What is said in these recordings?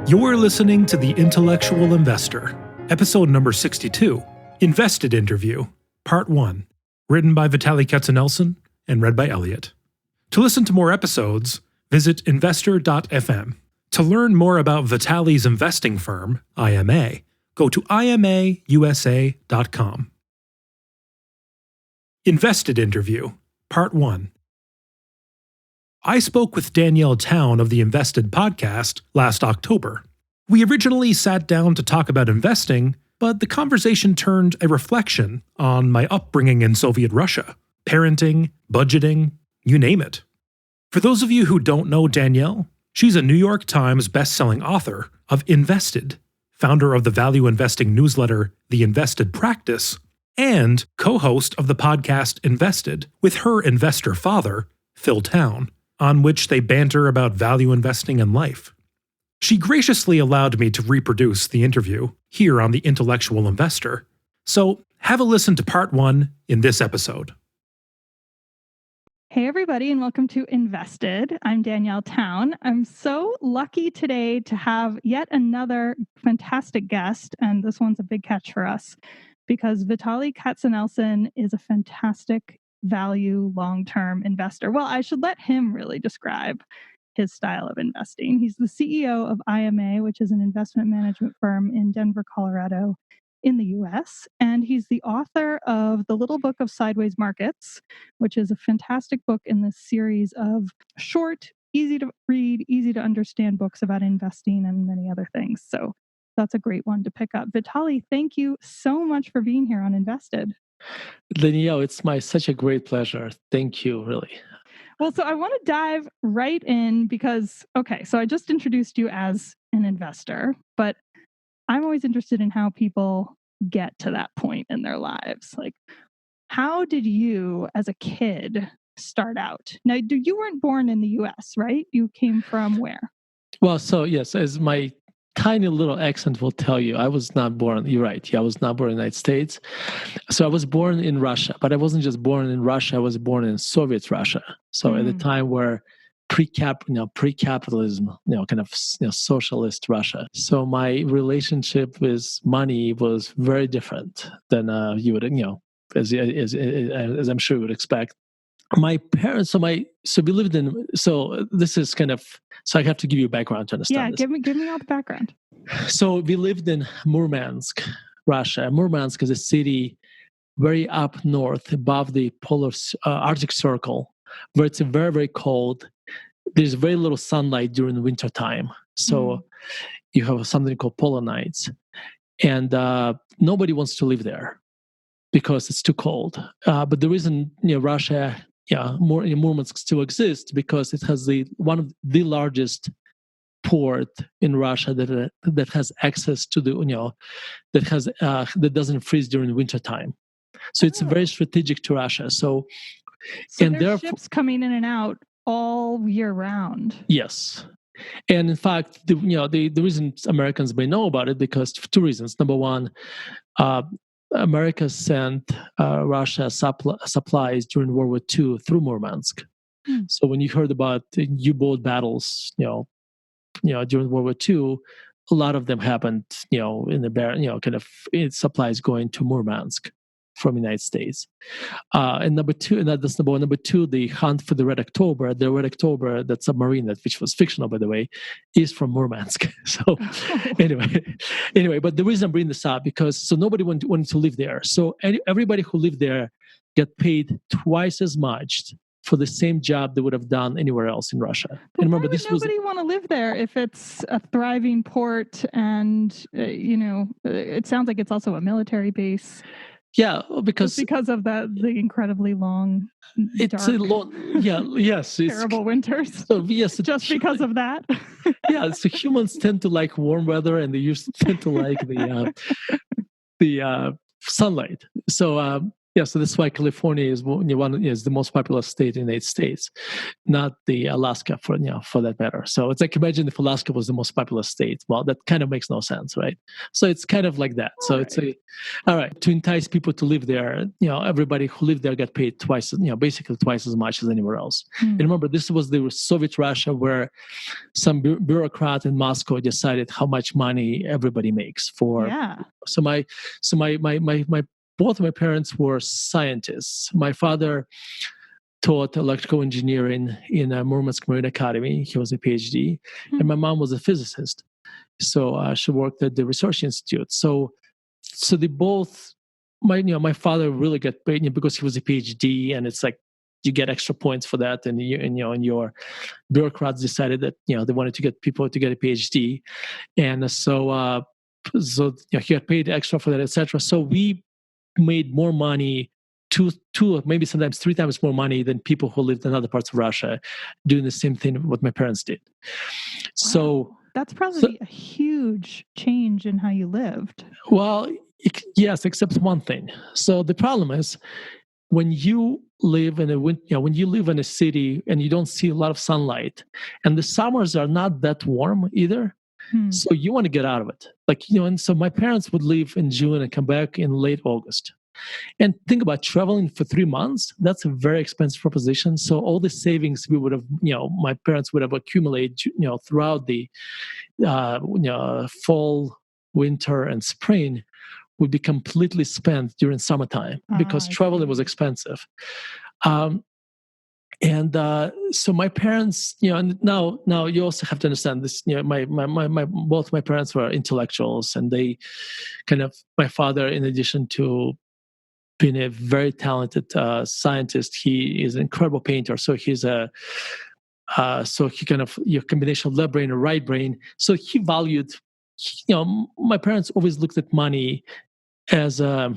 You're listening to The Intellectual Investor, episode number 62, InvestED Interview, Part 1, written by Vitaliy Katzenelson and read by Elliot. To listen to more episodes, visit investor.fm. To learn more about Vitaliy's investing firm, IMA, go to imausa.com. InvestED Interview, Part 1. I spoke with Danielle Town of the InvestED podcast last October. We originally sat down to talk about investing, but the conversation turned a reflection on my upbringing in Soviet Russia, parenting, budgeting, you name it. For those of you who don't know Danielle, she's a New York Times bestselling author of InvestED, founder of the value investing newsletter The InvestED Practice, and co-host of the podcast InvestED with her investor father, Phil Town, on which they banter about value investing and life. She graciously allowed me to reproduce the interview here on The Intellectual Investor, so have a listen to part 1 in this episode. Hey everybody, and welcome to InvestED. I'm Danielle Town. I'm so lucky today to have yet another fantastic guest, and this one's a big catch for us because Vitaliy Katzenelson is a fantastic value long-term investor. Well, I should let him really describe his style of investing. He's the CEO of IMA, which is an investment management firm in Denver, Colorado, in the US. And he's the author of The Little Book of Sideways Markets, which is a fantastic book in this series of short, easy to read, easy to understand books about investing and many other things. So that's a great one to pick up. Vitaliy, thank you so much for being here on InvestED. Danielle, it's such a great pleasure. Thank you, really. Well, so I want to dive right in because, so I just introduced you as an investor, but I'm always interested in how people get to that point in their lives. Like, how did you as a kid start out? Now, you weren't born in the US, right? You came from where? Well, so yes, as my tiny little accent will tell you, I was not born, you're right. Yeah, I was not born in the United States. So I was born in Russia, but I wasn't just born in Russia, I was born in Soviet Russia. So at the time where pre-capitalism, kind of socialist Russia. So my relationship with money was very different than you would, as I'm sure you would expect. My parents, so we lived in, so this is kind of, so I have to give you a background to understand this. Yeah, give me all the background. So we lived in Murmansk, Russia. Murmansk is a city very up north above the polar Arctic Circle, where it's very, very cold. There's very little sunlight during the winter time. So you have something called polar nights. And nobody wants to live there because it's too cold. But the reason Russia, Murmansk still exists because it has one of the largest port in Russia that has access to the that doesn't freeze during winter time. So it's very strategic to Russia. So and there's ships coming in and out all year round. Yes. And in fact, the reason Americans may know about it because for two reasons. Number one, America sent Russia supplies during World War II through Murmansk. So when you heard about the U-boat battles, during World War II, a lot of them happened, in the supplies going to Murmansk from the United States. And number two, that's number one. Number two, the hunt for the Red October, that submarine, which was fictional, by the way, is from Murmansk. So anyway, but the reason I'm bringing this up because nobody wanted to live there. So everybody who lived there get paid twice as much for the same job they would have done anywhere else in Russia. But and remember, nobody want to live there if it's a thriving port and it sounds like it's also a military base. Yeah, because of the incredibly long, it's dark, a long, terrible winters. So yes, just because of that. Yeah, so humans tend to like warm weather, and they tend to like the sunlight. So Yeah, so that's why California is the most populous state in the United States, not the Alaska for that matter. So it's like, imagine if Alaska was the most populous state. Well, that kind of makes no sense, right? So it's kind of like that. So it's all right, to entice people to live there. Everybody who lived there got paid twice, basically twice as much as anywhere else. And remember, this was the Soviet Russia, where some bureaucrat in Moscow decided how much money everybody makes for. Yeah. So my both of my parents were scientists. My father taught electrical engineering in Murmansk Marine Academy. He was a PhD. And my mom was a physicist. So she worked at the research institute. So they both, my father really got paid because he was a PhD, and it's like you get extra points for that. And your bureaucrats decided that they wanted to get people to get a PhD, and so he got paid extra for that, etc. So we made more money, two, maybe sometimes 3 times more money than people who lived in other parts of Russia doing the same thing what my parents did. Wow. So that's probably a huge change in how you lived. Well, yes, except one thing. So the problem is when you live in a city and you don't see a lot of sunlight, and the summers are not that warm either. So you want to get out of it. And so my parents would leave in June and come back in late August. And think about traveling for 3 months. That's a very expensive proposition. So all the savings we would have, my parents would have accumulated, throughout the, fall, winter, and spring would be completely spent during summertime because traveling was expensive. So my parents, and now you also have to understand this. Both my parents were intellectuals, and they my father, in addition to being a very talented scientist, he is an incredible painter. So he's your combination of left brain and right brain. So he valued, my parents always looked at money as a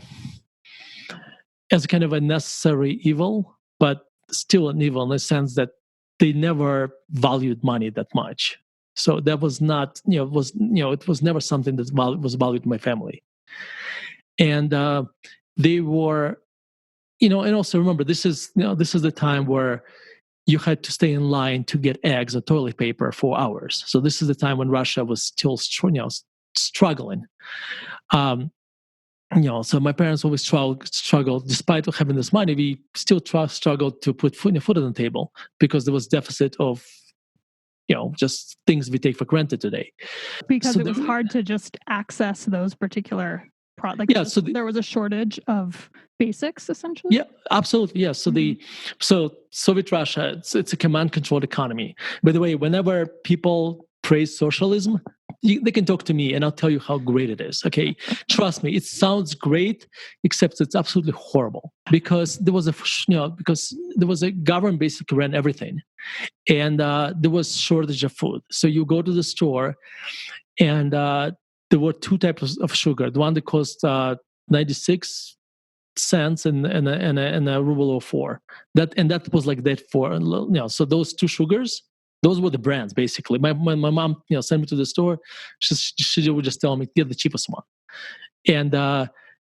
kind of a necessary evil, but still an evil in the sense that they never valued money that much. So that was not, it was never something that was valued in my family. And they were, and also remember, this is the time where you had to stay in line to get eggs or toilet paper for hours. So this is the time when Russia was still, struggling. So my parents always struggled. Despite having this money, we still struggled to put food on the table because there was deficit of, just things we take for granted today. Because it was hard to just access those particular products. Yeah, there was a shortage of basics, essentially. Yeah, absolutely. Yeah. So Soviet Russia, it's a command-controlled economy. By the way, whenever people praise socialism, they can talk to me and I'll tell you how great it is. Okay, trust me, it sounds great, except it's absolutely horrible because there was a government basically ran everything, and there was shortage of food. So you go to the store, and there were 2 types of sugar. The one that cost 96 cents and a ruble or 4. That was like that for So those 2 sugars. Those were the brands, basically. My mom, sent me to the store. She would just tell me, get the cheapest one. And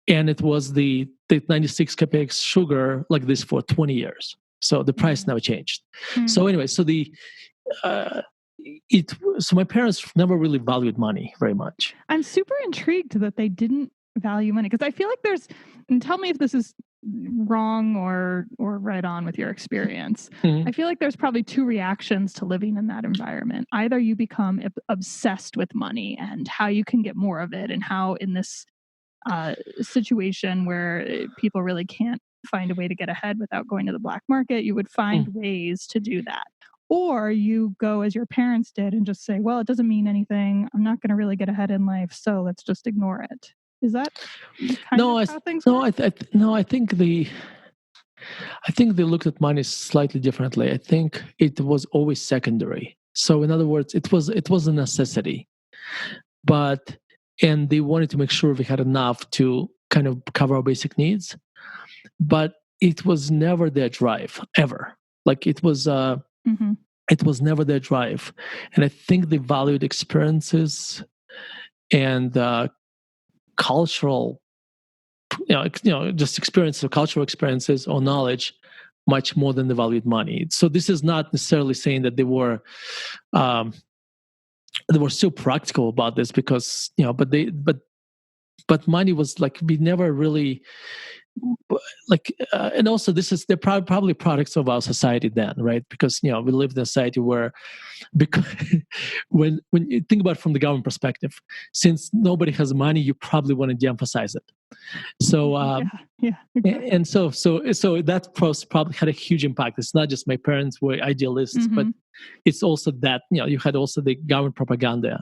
it was the 96 kopecks sugar like this for 20 years. So the price never changed. So anyway, so my parents never really valued money very much. I'm super intrigued that they didn't value money, because I feel like and tell me if this is wrong or right on with your experience. I feel like there's probably 2 reactions to living in that environment. Either you become obsessed with money and how you can get more of it, and how in this situation where people really can't find a way to get ahead without going to the black market, you would find ways to do that. Or you go as your parents did and just say, well, it doesn't mean anything. I'm not going to really get ahead in life, so let's just ignore it. Is that how things work? I think they looked at money slightly differently. I think it was always secondary. So in other words, it was a necessity, and they wanted to make sure we had enough to kind of cover our basic needs, but it was never their drive ever. Like it was never their drive, and I think they valued experiences and cultural just experiences or cultural experiences or knowledge much more than they valued money. So this is not necessarily saying that they were still practical about this, because but money was like, we never really and also they're probably products of our society then, right? Because we lived in a society where, because when you think about it from the government perspective, since nobody has money, you probably want to de-emphasize it. So exactly. And so that probably had a huge impact. It's not just my parents were idealists, but it's also that you had also the government propaganda,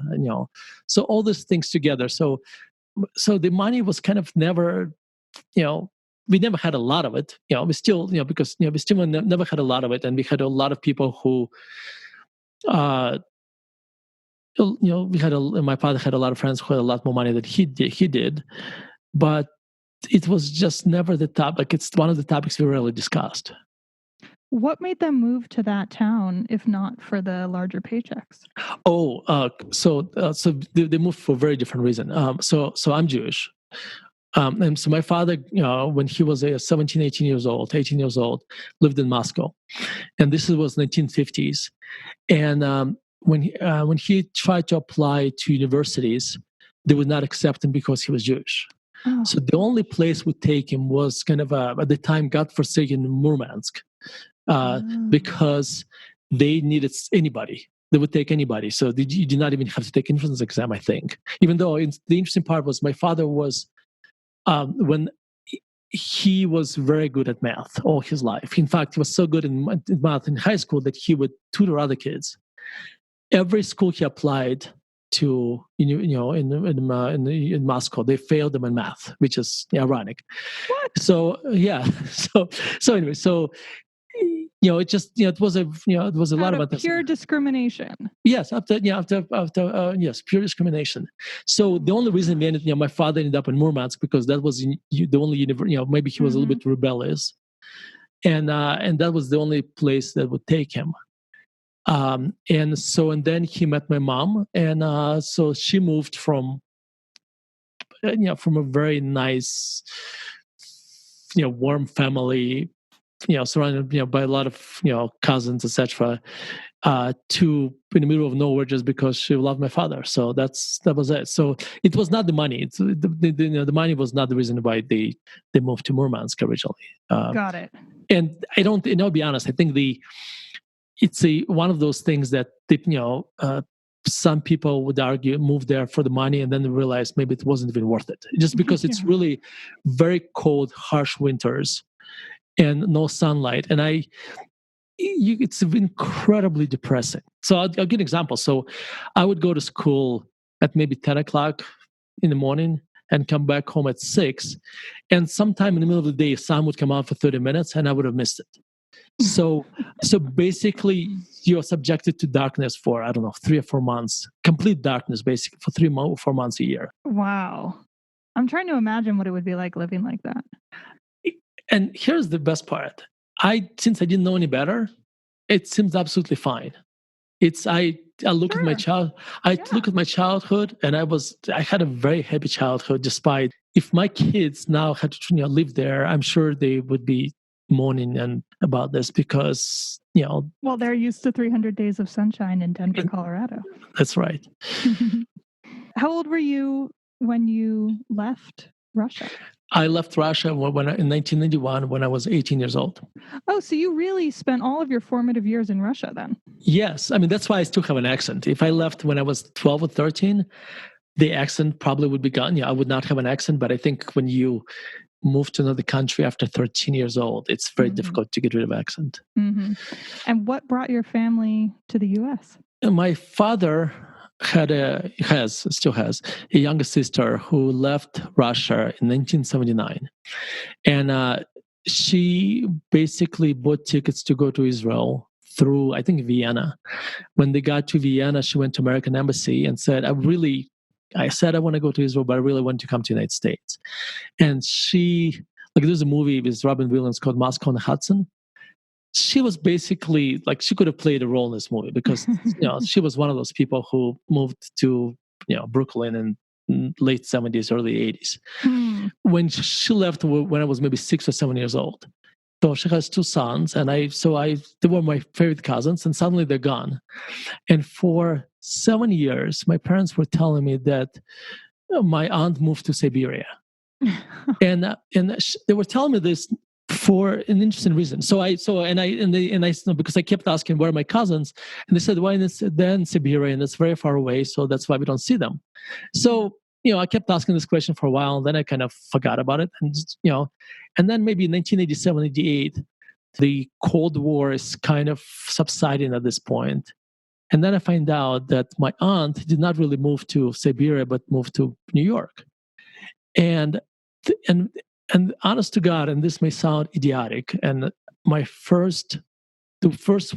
so all those things together. So the money was kind of never, we never had a lot of it. We still, because we still never had a lot of it, and we had a lot of people who, my father had a lot of friends who had a lot more money than he did, but it was just never the topic. It's one of the topics we rarely discussed. What made them move to that town, if not for the larger paychecks? So they moved for a very different reason. So I'm Jewish. And so my father, when he was 18 years old, lived in Moscow. And this was 1950s. And when he tried to apply to universities, they would not accept him because he was Jewish. Oh. So the only place would take him was kind of at the time godforsaken Murmansk, because they needed anybody. They would take anybody. So you did not even have to take entrance exam, I think. Even though the interesting part was my father was, when he was very good at math all his life. In fact, he was so good in math in high school that he would tutor other kids. Every school he applied to, in Moscow, they failed him in math, which is ironic. What? So yeah. So anyway, it just it was a lot of pure discrimination. Yes, yes, pure discrimination. So the only reason my father ended up in Murmansk, because that was the only university. Maybe he was a little bit rebellious, and that was the only place that would take him. And then he met my mom, and so she moved from a very nice, warm family, surrounded by a lot of cousins, etc., to in the middle of nowhere, just because she loved my father. So that was it. So it was not the money. The money was not the reason why they moved to Murmansk originally. Got it. And I'll be honest, I think it's one of those things that some people would argue move there for the money, and then they realize maybe it wasn't even worth it, just because it's really very cold, harsh winters and no sunlight. And it's incredibly depressing. So I'll give an example. So I would go to school at maybe 10 o'clock in the morning and come back home at 6. And sometime in the middle of the day, sun would come out for 30 minutes and I would have missed it. So basically you're subjected to darkness for, 3 or 4 months, complete darkness, basically for 3 or 4 months a year. Wow. I'm trying to imagine what it would be like living like that. And here's the best part. Since I didn't know any better, it seems absolutely fine. I look at my look at my childhood, and I had a very happy childhood. Despite, if my kids now had to live there, I'm sure they would be moaning about this, because well, they're used to 300 days of sunshine in Denver, Colorado. That's right. How old were you when you left Russia? I left Russia in 1991 when I was 18 years old. Oh, so you really spent all of your formative years in Russia then? Yes. I mean, that's why I still have an accent. If I left when I was 12 or 13, the accent probably would be gone. I would not have an accent. But I think when you move to another country after 13 years old, it's very difficult to get rid of accent. Mm-hmm. And what brought your family to the U.S.? My father still has a younger sister who left Russia in 1979. And she basically bought tickets to go to Israel through, I think, Vienna. When they got to Vienna, she went to American Embassy and said, I said I want to go to Israel, but I really want to come to the United States. And there's a movie with Robin Williams called Moscow on the Hudson. She was basically she could have played a role in this movie, because she was one of those people who moved to Brooklyn and late 70s, early 80s. Hmm. When she left when I was maybe 6 or 7 years old. So she has 2 sons, and they were my favorite cousins, and suddenly they're gone. And for 7 years, my parents were telling me that my aunt moved to Siberia. And they were telling me this for an interesting reason. Because I kept asking where are my cousins, and they said, well, they're in Siberia and it's very far away, so that's why we don't see them. So I kept asking this question for a while, and then I kind of forgot about it, and then maybe in 1987, 88, the Cold War is kind of subsiding at this point. And then I find out that my aunt did not really move to Siberia, but moved to New York. And honest to God, and this may sound idiotic, and the first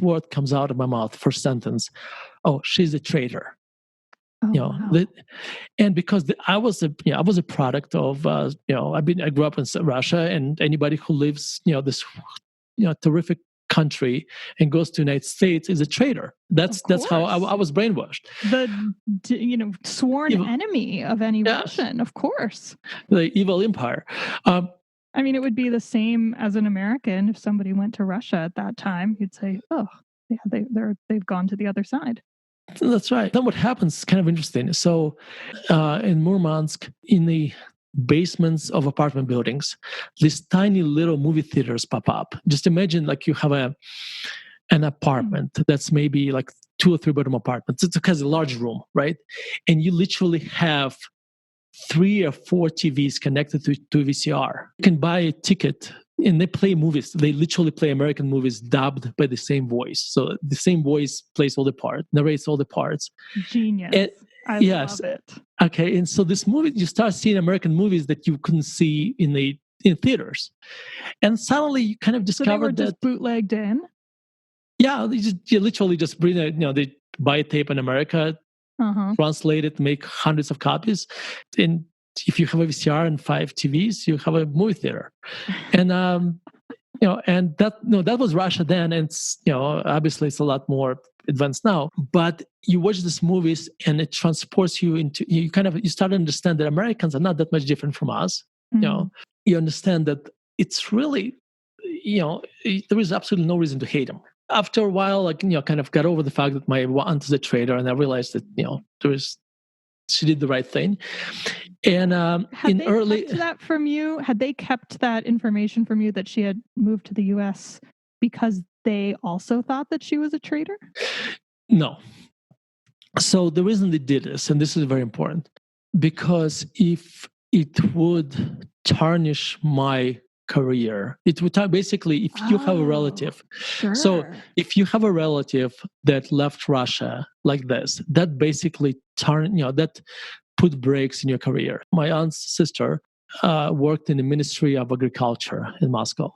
word comes out of my mouth, first sentence, oh, she's a traitor. Oh, wow. And because I was a product of I grew up in Russia, and anybody who lives this terrific country and goes to the United States is a traitor. That's how I was brainwashed. The sworn enemy of any Russian, of course. The evil empire. I mean, it would be the same as an American if somebody went to Russia at that time. You'd say, "Oh, yeah, they've gone to the other side." That's right. Then what happens is kind of interesting. So, in Murmansk, in the basements of apartment buildings, these tiny little movie theaters pop up. Just imagine like you have an apartment that's maybe like 2 or 3 bedroom apartments. It has a large room, right? And you literally have 3 or 4 TVs connected to a VCR. You can buy a ticket and they play movies. They literally play American movies dubbed by the same voice. So the same voice plays all the parts, narrates all the parts. Genius. I love it. Okay, and so this movie, you start seeing American movies that you couldn't see in theaters, and suddenly you kind of discovered that just bootlegged in. Yeah, you literally just bring they buy a tape in America, translate it, make hundreds of copies, and if you have a VCR and 5 TVs, you have a movie theater, and and that was Russia then, and obviously it's a lot more advanced now. But you watch these movies and it transports you into you start to understand that Americans are not that much different from us. Mm-hmm. You understand that it's really there is absolutely no reason to hate them. After a while, kind of got over the fact that my aunt is a traitor, and I realized that she did the right thing. And had they kept that from you? Had they kept that information from you that she had moved to the U.S. because they also thought that she was a traitor? No. So the reason they did this, and this is very important, because if it would tarnish my career, it would basically, if you have a relative. Sure. So if you have a relative that left Russia like this, that basically that put brakes in your career. My aunt's sister worked in the Ministry of Agriculture in Moscow.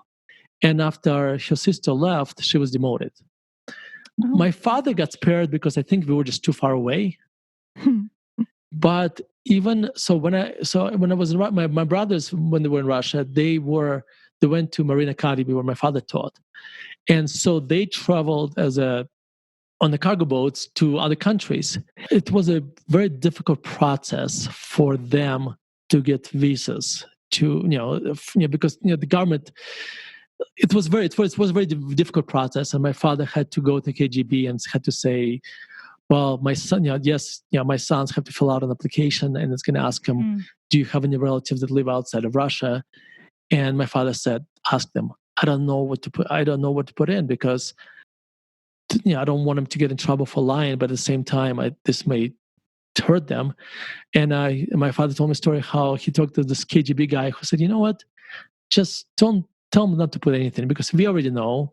And after her sister left, she was demoted. Oh. My father got spared because I think we were just too far away. But even so, when I was in my brothers, when they were in Russia, they went to Marine Academy where my father taught, and so they traveled on the cargo boats to other countries. It was a very difficult process for them to get visas to because the government. It was a very difficult process, and my father had to go to KGB and had to say, well, my son, my sons have to fill out an application, and it's going to ask him, do you have any relatives that live outside of Russia? And my father said, ask them. I don't know what to put in because I don't want them to get in trouble for lying, but at the same time, this may hurt them. And my father told me a story how he talked to this KGB guy who said, you know what, just don't tell them not to put anything because we already know.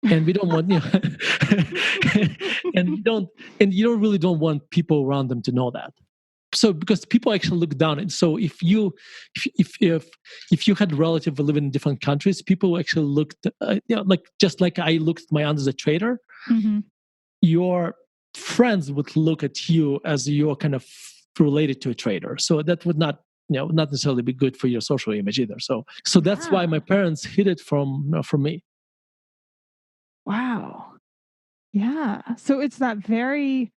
And we don't want and you really don't want people around them to know that. So because people actually look down, and so if you had a relative living in different countries, people actually looked just like I looked at my aunt as a traitor. Mm-hmm. Your friends would look at you as you're kind of related to a traitor. So that would not necessarily be good for your social image either. So that's why my parents hid it from me. Wow. Yeah. So it's that very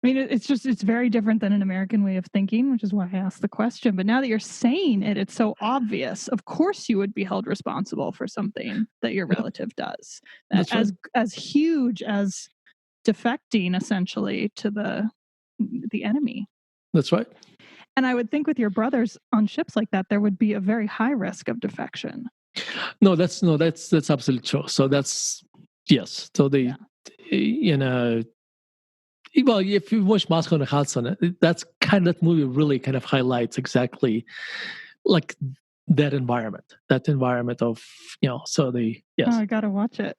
I mean, it's very different than an American way of thinking, which is why I asked the question. But now that you're saying it, it's so obvious. Of course, you would be held responsible for something that your relative does. That's right. As huge as defecting essentially to the enemy. That's right. And I would think with your brothers on ships like that, there would be a very high risk of defection. No, that's absolutely true. So that's yes. So they, you know, well, if you watch Moscow and Hudson, that movie really kind of highlights exactly like that environment of, so yes. Oh, I got to watch it.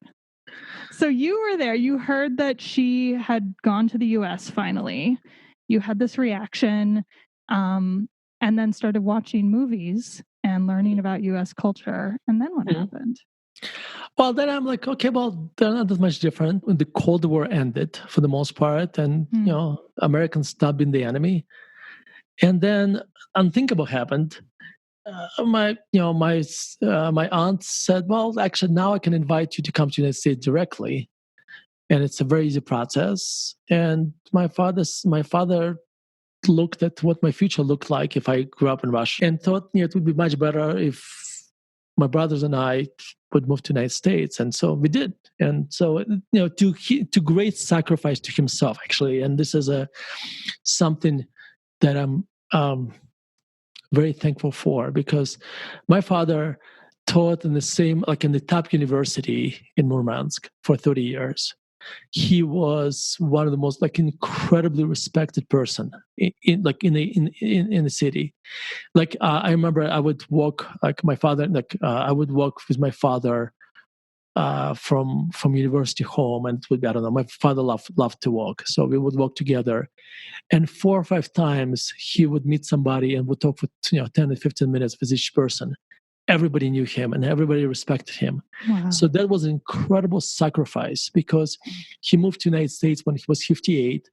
So you were there, you heard that she had gone to the US finally. You had this reaction, and then started watching movies and learning about US culture. And then what happened? Well, then I'm like, okay, well, they're not that much different. When the Cold War ended for the most part, and Americans stopped being the enemy. And then unthinkable happened. My aunt said, well, actually, now I can invite you to come to the United States directly, and it's a very easy process. And my father looked at what my future looked like if I grew up in Russia, and thought it would be much better if my brothers and I would move to the United States. And so we did. And so, to great sacrifice to himself, actually. And this is something that I'm very thankful for, because my father taught in the top university in Murmansk for 30 years. He was one of the most incredibly respected person in the city. I remember I would walk I would walk with my father from university home, and it would be, I don't know, my father loved to walk, so we would walk together. And 4 or 5 times he would meet somebody and would talk for 10 to 15 minutes with each person. Everybody knew him and everybody respected him. Wow. So that was an incredible sacrifice, because he moved to the United States when he was 58.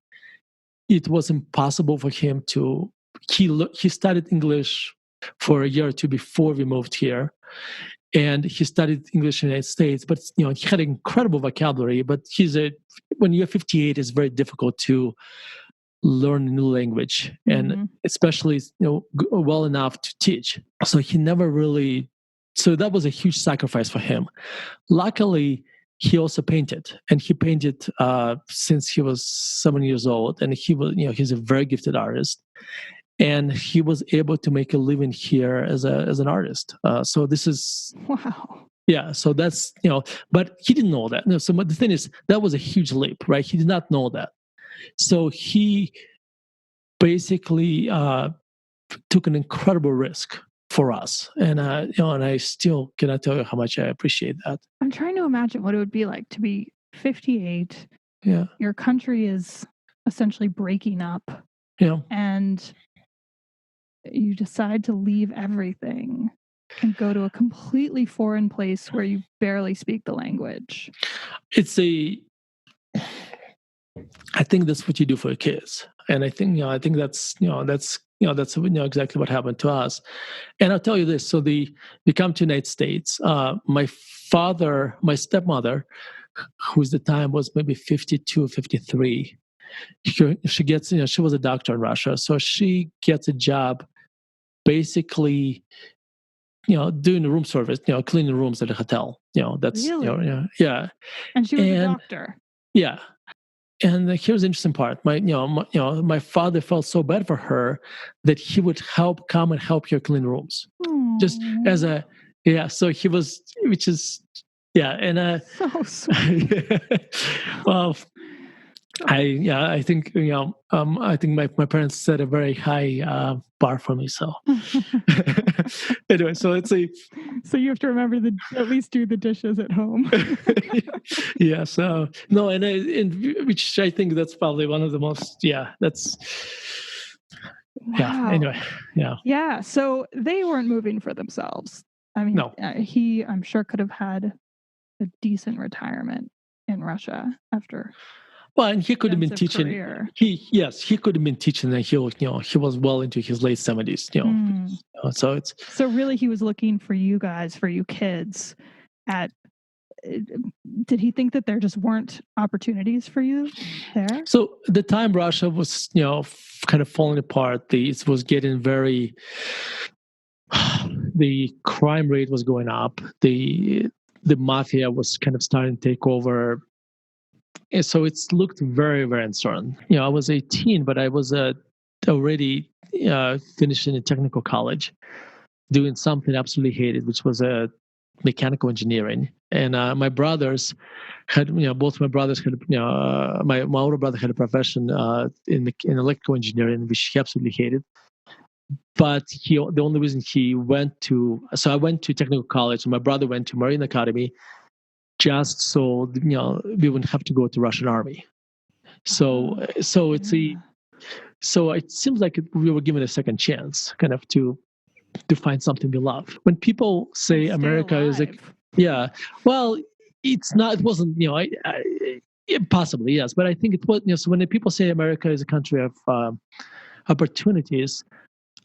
It was impossible for him to. He studied English for a year or two before we moved here, and he studied English in the United States. But he had an incredible vocabulary. But when you're 58, it's very difficult to learn a new language, and especially well enough to teach. So he never really. So that was a huge sacrifice for him. Luckily, he also painted, and he painted since he was 7 years old, and he's a very gifted artist, and he was able to make a living here as an artist. So this is wow. Yeah, so that's but he didn't know that. So the thing is, that was a huge leap, right? He did not know that. So he basically took an incredible risk for us, and and I still cannot tell you how much I appreciate that. I'm trying to imagine what it would be like to be 58. Yeah, your country is essentially breaking up. Yeah, and you decide to leave everything and go to a completely foreign place where you barely speak the language. I think that's what you do for your kids, and I think that's exactly what happened to us. And I'll tell you this: so we come to the United States. My stepmother, who at the time was maybe 52, 53, she gets she was a doctor in Russia, so she gets a job, basically, doing the room service, cleaning rooms at a hotel. That's really? Yeah. And she was a doctor. Yeah. And here's the interesting part. My father felt so bad for her that he would come and help her clean rooms. Aww. Just as so he was, which is, and so sweet. Well, I think I think my parents set a very high bar for me. So anyway, so so you have to remember at least do the dishes at home. Yeah. So no, and which I think that's probably one of the most. Yeah. That's. Wow. Yeah. Anyway. Yeah. Yeah. So they weren't moving for themselves. I mean, no. He, I'm sure, could have had a decent retirement in Russia after. Well, and he could have been teaching. Career. He could have been teaching, and he was well into his late 70s. So really he was looking for you guys, for you kids, at did he think that there just weren't opportunities for you there? So at the time Russia was, kind of falling apart. It was getting very, the crime rate was going up. The mafia was kind of starting to take over. And so it's looked very, very uncertain. I was 18, but I was already finishing a technical college, doing something I absolutely hated, which was mechanical engineering. And my brothers had, both my brothers had, my older brother had a profession in electrical engineering, which he absolutely hated. But the only reason he went to, so I went to technical college, and my brother went to Marine Academy, just so we wouldn't have to go to Russian army. So it seems like we were given a second chance, kind of to find something we love. When people say America is well, it's not. It wasn't. Possibly yes, but I think it was. So when people say America is a country of opportunities,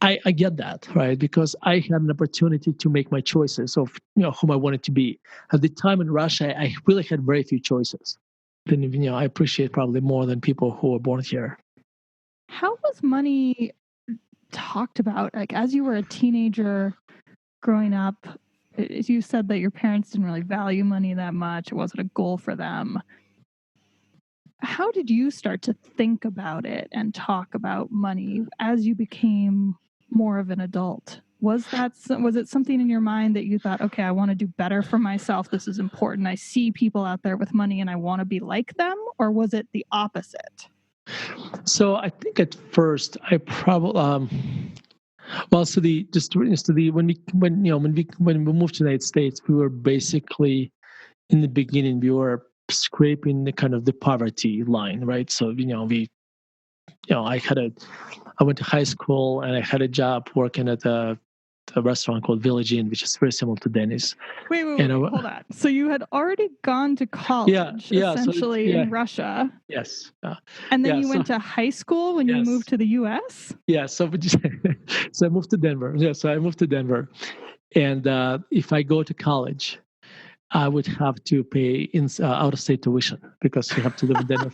I get that, right? Because I had an opportunity to make my choices of whom I wanted to be. At the time in Russia, I really had very few choices. Then I appreciate probably more than people who were born here. How was money talked about? Like as you were a teenager growing up, you said that your parents didn't really value money that much. It wasn't a goal for them. How did you start to think about it and talk about money as you became more of an adult? Was it something in your mind that you thought, okay, I want to do better for myself. This is important. I see people out there with money and I want to be like them. Or was it the opposite? So I think at first I probably, when we moved to the United States, we were basically, in the beginning, we were scraping the poverty line, right? So I went to high school and I had a job working at a restaurant called Village Inn, which is very similar to Denny's. Wait, hold on. So you had already gone to college, essentially, in Russia. Yes. And then you went to high school when you moved to the U.S.? Yeah, so I moved to Denver. Yeah, so I moved to Denver. And if I go to college, I would have to pay out-of-state tuition because you have to live in Denver.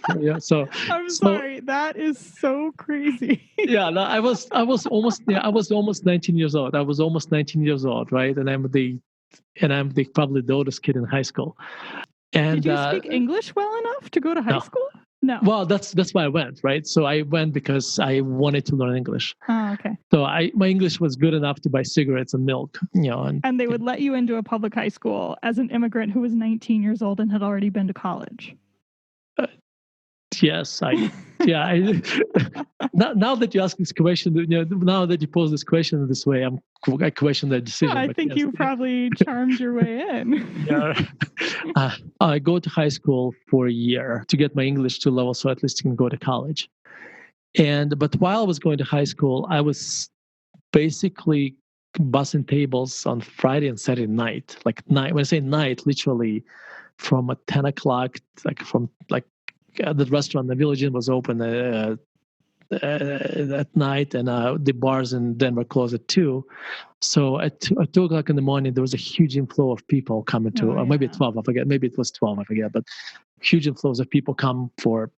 I'm sorry, that is so crazy. Yeah, no, I was almost 19 years old. I was almost 19 years old, right? And I'm probably the oldest kid in high school. And did you speak English well enough to go to high school? No. Well, that's why I went, right? So I went because I wanted to learn English. Oh, okay. So my English was good enough to buy cigarettes and milk, And they would let you into a public high school as an immigrant who was 19 years old and had already been to college. Yes, now that you ask this question, now that you pose this question this way, I question that decision. I think you probably charmed your way in. Yeah. I go to high school for a year to get my English to level, so at least I can go to college. But while I was going to high school, I was basically bussing tables on Friday and Saturday night. Like night, when I say night, literally from 10 o'clock, the restaurant, the Village Inn was open at night, and the bars in Denver closed at 2. So at 2 o'clock in the morning, there was a huge inflow of people coming to, or maybe at 12, I forget. Maybe it was 12, I forget. But huge inflows of people come for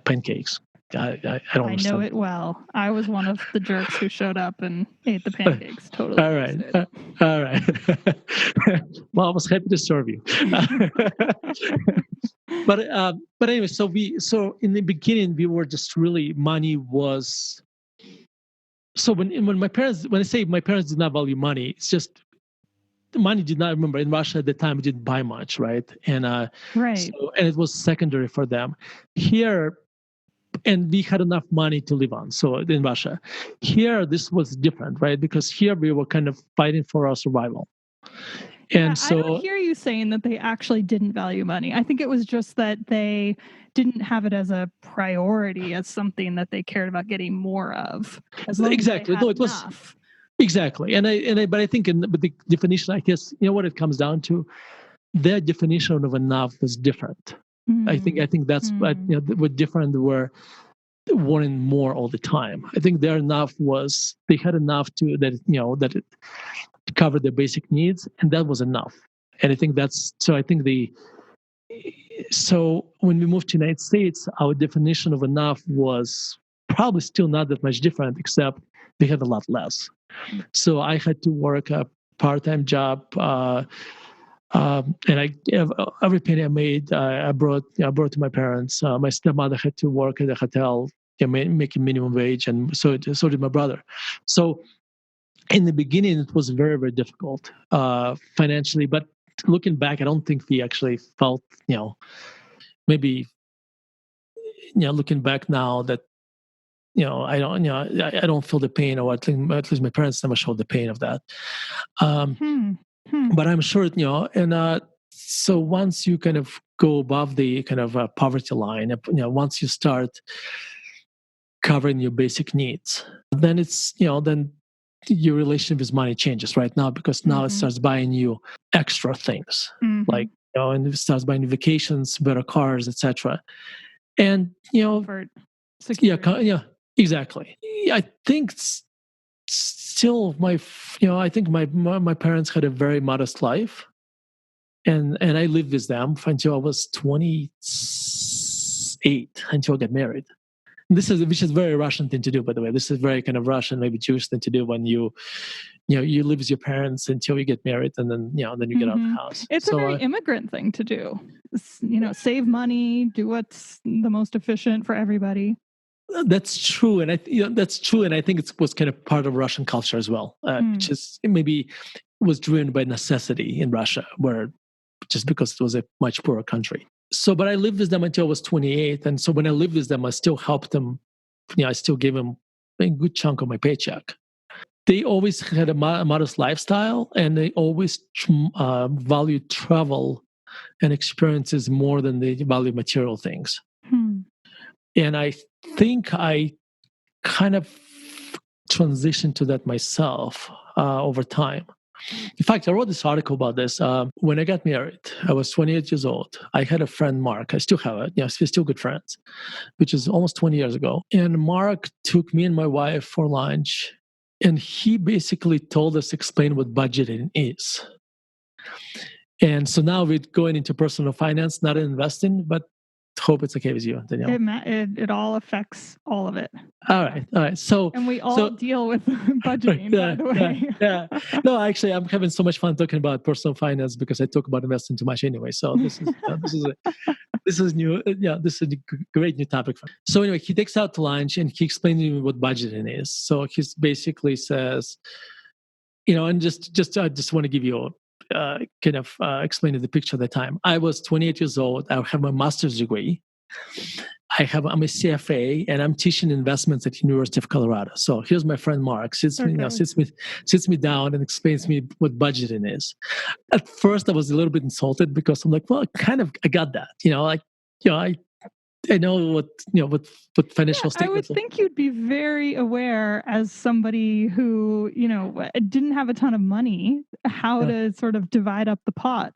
pancakes. I don't understand. I know it well. I was one of the jerks who showed up and ate the pancakes. Totally. All right. Well, I was happy to serve you. But anyway, so in the beginning we were just really, money was. So when I say my parents did not value money, it's just money did not. Remember, in Russia at the time, we didn't buy much, right? And right. So, and it was secondary for them. Here. And we had enough money to live on. So in Russia, here this was different, right? Because here we were kind of fighting for our survival. And so I don't hear you saying that they actually didn't value money. I think it was just that they didn't have it as a priority, as something that they cared about getting more of. Exactly. No, it was enough. Exactly. But I think with the definition, I guess, what it comes down to, their definition of enough was different. I think that's we're different. We're wanting more all the time. I think their enough was they had enough that it covered their basic needs, and that was enough. And I think so when we moved to the United States, our definition of enough was probably still not that much different, except we had a lot less. So I had to work a part-time job, and every penny I made, I brought to my parents. My stepmother had to work at a hotel, making minimum wage, and so did my brother. So in the beginning, it was very, very difficult financially. But looking back, I don't think we actually felt, maybe, looking back now that, I don't feel the pain, or at least my parents never showed the pain of that. But I'm sure, and so once you kind of go above the kind of poverty line, once you start covering your basic needs, then it's, then your relationship with money changes right now, because now it starts buying you extra things, like, and it starts buying vacations, better cars, etc. And, yeah, exactly. I think still I think my parents had a very modest life, and I lived with them until I was 28, until I got married. Which is a very Russian thing to do, by the way. This is very kind of Russian, maybe Jewish thing to do, when you live with your parents until you get married, and then you get out of the house. It's a very immigrant thing to do. Save money, do what's the most efficient for everybody. That's true, and that's true, and I think it was kind of part of Russian culture as well, which is maybe was driven by necessity in Russia, where just because it was a much poorer country. So, but I lived with them until I was 28, and so when I lived with them, I still helped them. I still gave them a good chunk of my paycheck. They always had a modest lifestyle, and they always valued travel and experiences more than they value material things. And I think I kind of transitioned to that myself over time. In fact, I wrote this article about this. When I got married, I was 28 years old. I had a friend, Mark. I still have it. We're still good friends, which is almost 20 years ago. And Mark took me and my wife for lunch, and he basically told us, explain what budgeting is. And so now we're going into personal finance, not investing, but hope it's okay with you, Danielle. It all affects all of it. All right. So, and we all deal with budgeting, by the way. Yeah. No, actually, I'm having so much fun talking about personal finance because I talk about investing too much anyway. So this is new. This is a great new topic for me. So anyway, he takes out to lunch and he explains to me what budgeting is. So he basically says, and I just want to give you kind of explaining the picture at the time. I was 28 years old. I have my master's degree. I'm a CFA, and I'm teaching investments at University of Colorado. So here's my friend Mark sits me down and explains me what budgeting is. At first, I was a little bit insulted because I'm like, well, I got that. I know what financial statements. I would think you'd be very aware, as somebody who didn't have a ton of money, how to sort of divide up the pot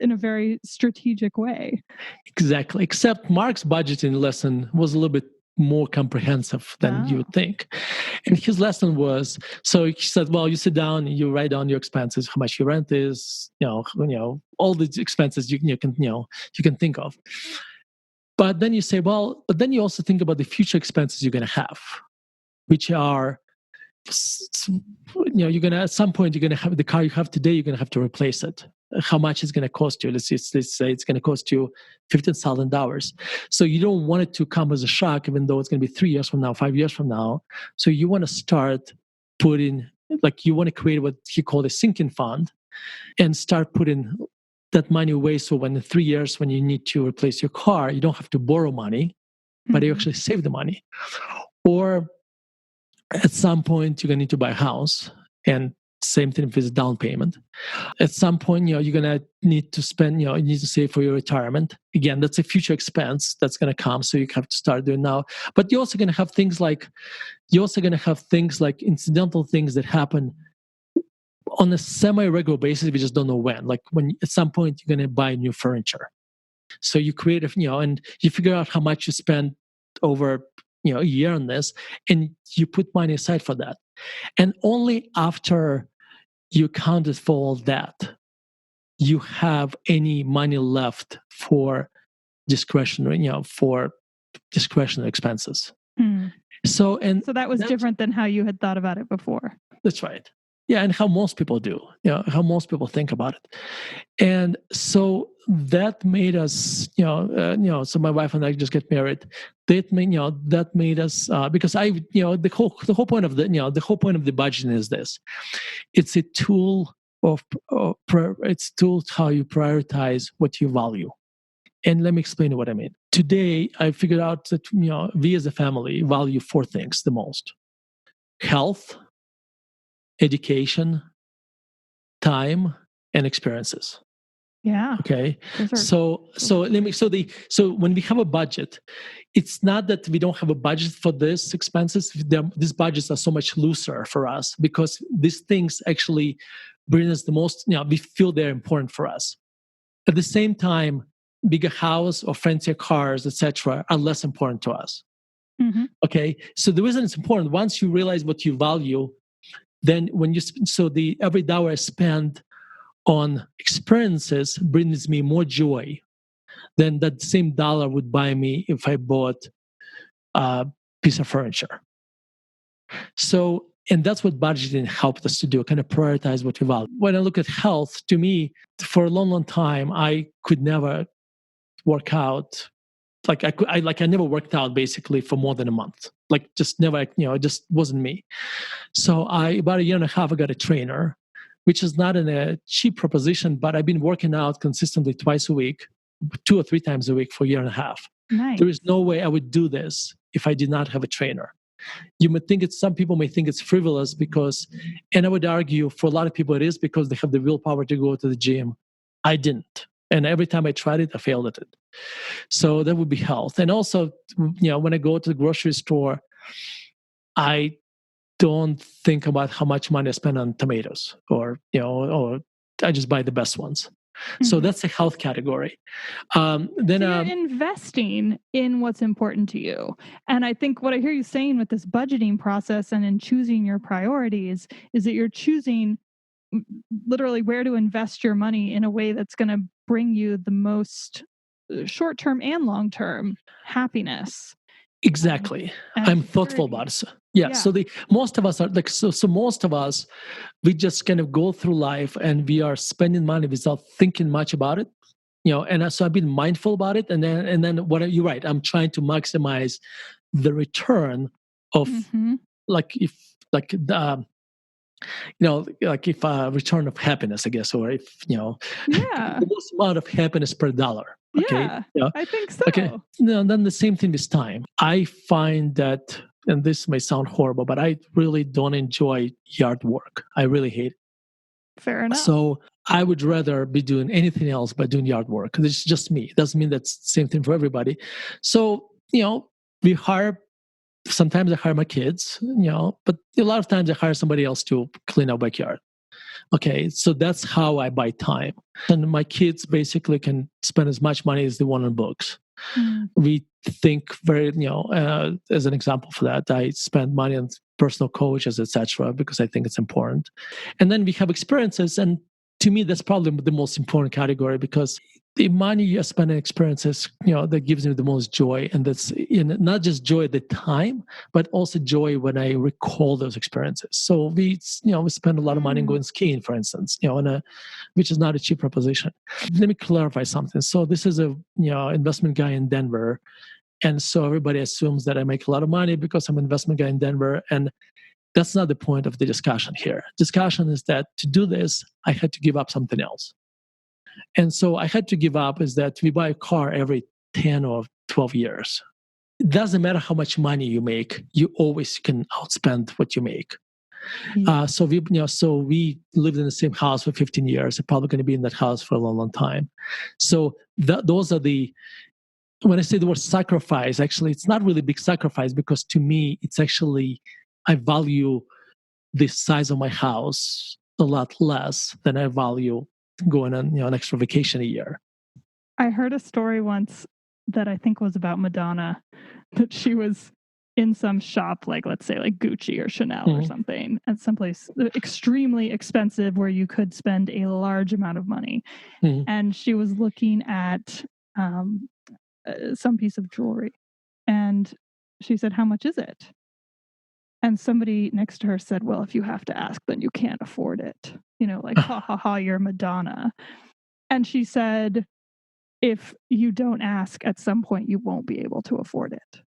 in a very strategic way. Exactly. Except Mark's budgeting lesson was a little bit more comprehensive than you would think. And his lesson was, so he said, well, you sit down and you write down your expenses, how much your rent is, all the expenses you can think of. But then you say, but then you also think about the future expenses you're going to have, which are, you're going to, at some point, you're going to have the car you have today, you're going to have to replace it. How much is going to cost you? Let's say it's going to cost you $15,000. So you don't want it to come as a shock, even though it's going to be 3 years from now, 5 years from now. So you want to start putting, you want to create what he called a sinking fund and start putting that money away, so when in 3 years, when you need to replace your car, you don't have to borrow money, but you actually save the money. Or at some point, you're going to need to buy a house, and same thing with down payment. At some point, you're going to need to spend, you need to save for your retirement. Again, that's a future expense that's going to come, so you have to start doing now. But you're also going to have things like incidental things that happen on a semi-regular basis. We just don't know when. Like when at some point you're going to buy new furniture, so you create and you figure out how much you spend over a year on this, and you put money aside for that. And only after you accounted for all that, you have any money left for discretionary, for discretionary expenses. Mm. So that was different than how you had thought about it before. That's right. Yeah, and how most people do, how most people think about it. And so that made us, so my wife and I just get married. That made us because the whole point of the budgeting is this: it's a tool it's a tool how you prioritize what you value. And let me explain what I mean. Today, I figured out that we as a family value 4 things the most: health, education, time, and experiences. Yeah. Okay. So when we have a budget, it's not that we don't have a budget for these expenses. These budgets are so much looser for us because these things actually bring us the most. We feel they're important for us. At the same time, bigger house or fancier cars, etc., are less important to us. Mm-hmm. Okay. So the reason it's important, once you realize what you value, then every dollar I spend on experiences brings me more joy than that same dollar would buy me if I bought a piece of furniture. So, and that's what budgeting helped us to do, kind of prioritize what we value. When I look at health, to me, for a long, long time, I could never work out. I never worked out basically for more than a month. Like just never, it just wasn't me. So about a year and a half, I got a trainer, which is not a cheap proposition, but I've been working out consistently twice a week, 2 or 3 times a week for a year and a half. Nice. There is no way I would do this if I did not have a trainer. Some people may think it's frivolous and I would argue for a lot of people it is because they have the willpower to go to the gym. I didn't. And every time I tried it, I failed at it. So that would be health. And also, when I go to the grocery store, I don't think about how much money I spend on tomatoes or I just buy the best ones. Mm-hmm. So that's the health category. Then you're investing in what's important to you. And I think what I hear you saying with this budgeting process and in choosing your priorities is that you're choosing literally where to invest your money in a way that's going to bring you the most short-term and long-term happiness. Exactly. I'm thoughtful about it. Yeah. So most of us are like, so most of us, we just kind of go through life and we are spending money without thinking much about it, and so I've been mindful about it. And then you're right. I'm trying to maximize the return of return of happiness, I guess, or if, the most amount of happiness per dollar. Okay. Yeah, I think so. Okay. No, then the same thing with time. I find that, and this may sound horrible, but I really don't enjoy yard work. I really hate it. Fair enough. So I would rather be doing anything else but doing yard work. It's just me. It doesn't mean that's the same thing for everybody. So, sometimes I hire my kids, but a lot of times I hire somebody else to clean our backyard. Okay, so that's how I buy time. And my kids basically can spend as much money as they want on books. Mm. We think as an example for that, I spend money on personal coaches, etc., because I think it's important. And then we have experiences, and to me, that's probably the most important category because the money you spend on experiences, that gives me the most joy. And that's not just joy at the time, but also joy when I recall those experiences. So we spend a lot of money going skiing, for instance, which is not a cheap proposition. Let me clarify something. So this is a, investment guy in Denver. And so everybody assumes that I make a lot of money because I'm an investment guy in Denver. And that's not the point of the discussion here. Discussion is that to do this, I had to give up something else. And so I had to give up is that we buy a car every 10 or 12 years. It doesn't matter how much money you make, you always can outspend what you make. Mm-hmm. So we lived in the same house for 15 years. I'm probably going to be in that house for a long, long time. So those are when I say the word sacrifice, actually, it's not really a big sacrifice because to me, it's actually, I value the size of my house a lot less than I value going on an extra vacation a year. I heard a story once that I think was about Madonna, that she was in some shop, like let's say like Gucci or Chanel or something, at someplace extremely expensive where you could spend a large amount of money. And she was looking at some piece of jewelry, and she said, "How much is it?" And somebody next to her said, "Well, if you have to ask, then you can't afford it. Like, ha ha ha, you're Madonna." And she said, "If you don't ask, at some point you won't be able to afford it."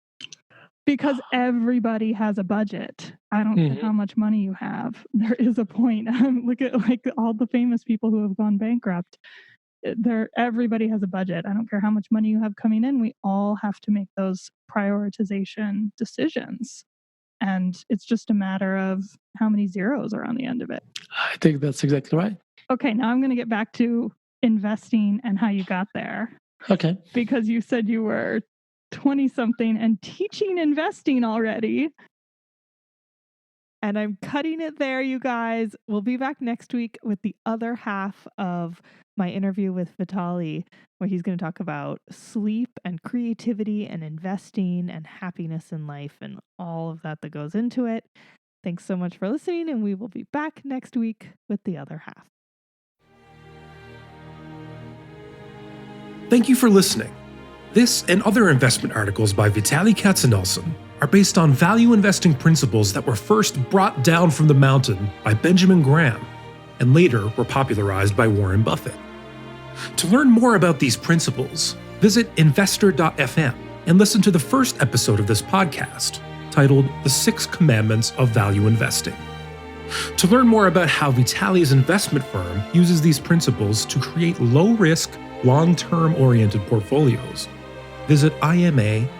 Because everybody has a budget. I don't care how much money you have. There is a point. Look at like all the famous people who have gone bankrupt. Everybody has a budget. I don't care how much money you have coming in. We all have to make those prioritization decisions. And it's just a matter of how many zeros are on the end of it. I think that's exactly right. Okay, now I'm going to get back to investing and how you got there. Okay. Because you said you were 20-something and teaching investing already. And I'm cutting it there, you guys. We'll be back next week with the other half of my interview with Vitaliy, where he's going to talk about sleep and creativity and investing and happiness in life and all of that goes into it. Thanks so much for listening, and we will be back next week with the other half. Thank you for listening. This and other investment articles by Vitaliy Katsenelson are based on value investing principles that were first brought down from the mountain by Benjamin Graham and later were popularized by Warren Buffett. To learn more about these principles, visit investor.fm and listen to the first episode of this podcast, titled The 6 Commandments of Value Investing. To learn more about how Vitaliy's investment firm uses these principles to create low-risk, long-term oriented portfolios, visit imausa.com.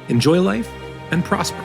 Enjoy life and prosper.